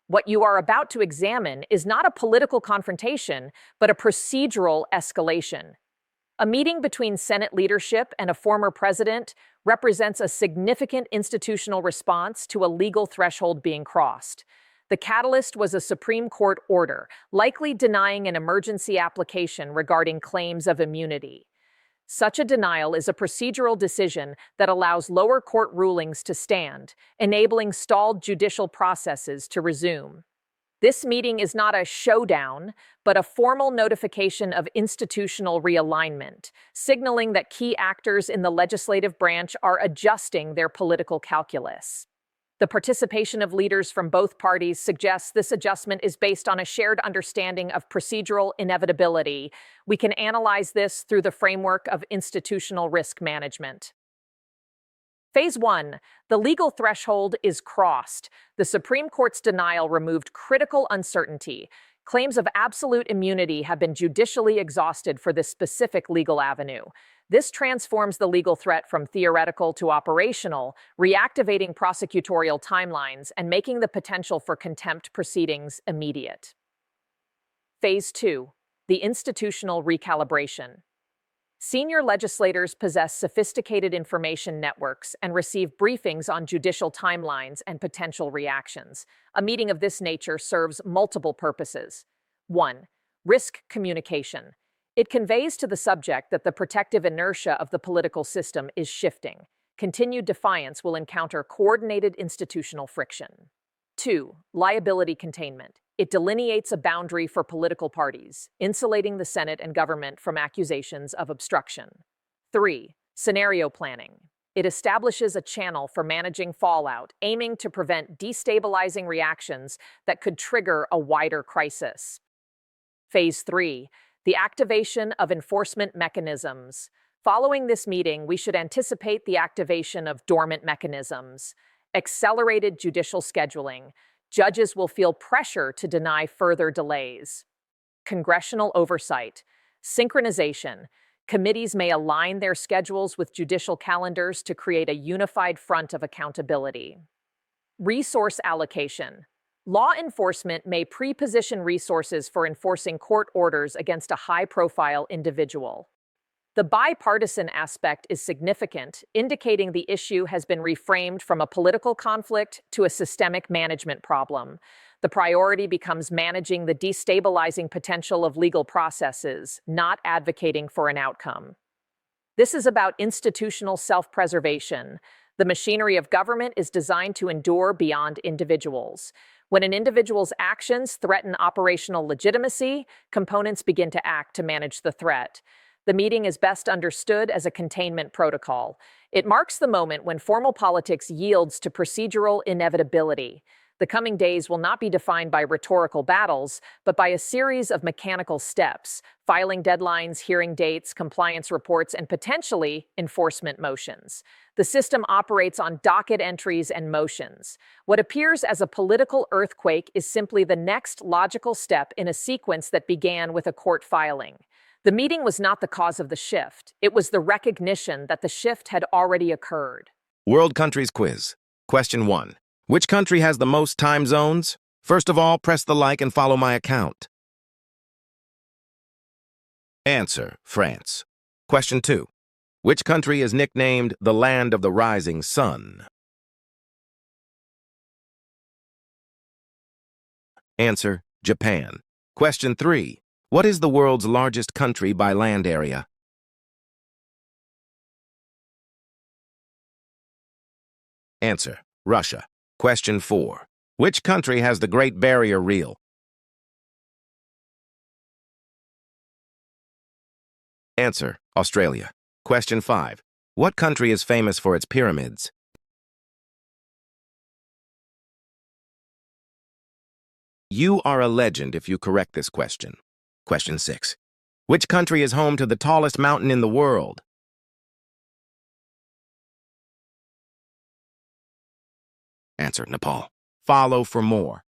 What you are about to examine is not a political confrontation, but a procedural escalation. A meeting between Senate leadership and a former president represents a significant institutional response to a legal threshold being crossed. The catalyst was a Supreme Court order, likely denying an emergency application regarding claims of immunity. Such a denial is a procedural decision that allows lower court rulings to stand, enabling stalled judicial processes to resume. This meeting is not a showdown, but a formal notification of institutional realignment, signaling that key actors in the legislative branch are adjusting their political calculus. The participation of leaders from both parties suggests this adjustment is based on a shared understanding of procedural inevitability. We can analyze this through the framework of institutional risk management. Phase 1. The legal threshold is crossed. The Supreme Court's denial removed critical uncertainty. Claims of absolute immunity have been judicially exhausted for this specific legal avenue. This transforms the legal threat from theoretical to operational, reactivating prosecutorial timelines and making the potential for contempt proceedings immediate. Phase 2. The institutional recalibration. Senior legislators possess sophisticated information networks and receive briefings on judicial timelines and potential reactions. A meeting of this nature serves multiple purposes. 1. Risk communication. It conveys to the subject that the protective inertia of the political system is shifting. Continued defiance will encounter coordinated institutional friction. 2. Liability containment. It delineates a boundary for political parties, insulating the Senate and government from accusations of obstruction. 3. Scenario planning. It establishes a channel for managing fallout, aiming to prevent destabilizing reactions that could trigger a wider crisis. Phase 3. The activation of enforcement mechanisms. Following this meeting, we should anticipate the activation of dormant mechanisms. Accelerated judicial scheduling. Judges will feel pressure to deny further delays. Congressional oversight. Synchronization. Committees may align their schedules with judicial calendars to create a unified front of accountability. Resource allocation. Law enforcement may pre-position resources for enforcing court orders against a high-profile individual. The bipartisan aspect is significant, indicating the issue has been reframed from a political conflict to a systemic management problem. The priority becomes managing the destabilizing potential of legal processes, not advocating for an outcome. This is about institutional self-preservation. The machinery of government is designed to endure beyond individuals. When an individual's actions threaten operational legitimacy, components begin to act to manage the threat. The meeting is best understood as a containment protocol. It marks the moment when formal politics yields to procedural inevitability. The coming days will not be defined by rhetorical battles, but by a series of mechanical steps: filing deadlines, hearing dates, compliance reports, and potentially enforcement motions. The system operates on docket entries and motions. What appears as a political earthquake is simply the next logical step in a sequence that began with a court filing. The meeting was not the cause of the shift. It was the recognition that the shift had already occurred. World Countries Quiz. Question 1. Which country has the most time zones? First of all, press the like and follow my account. Answer: France. Question 2. Which country is nicknamed the Land of the Rising Sun? Answer: Japan. Question 3. What is the world's largest country by land area? Answer: Russia. Question 4. Which country has the Great Barrier Reef? Answer: Australia. Question 5. What country is famous for its pyramids? You are a legend if you correct this question. Question 6. Which country is home to the tallest mountain in the world? Answer: Nepal. Follow for more.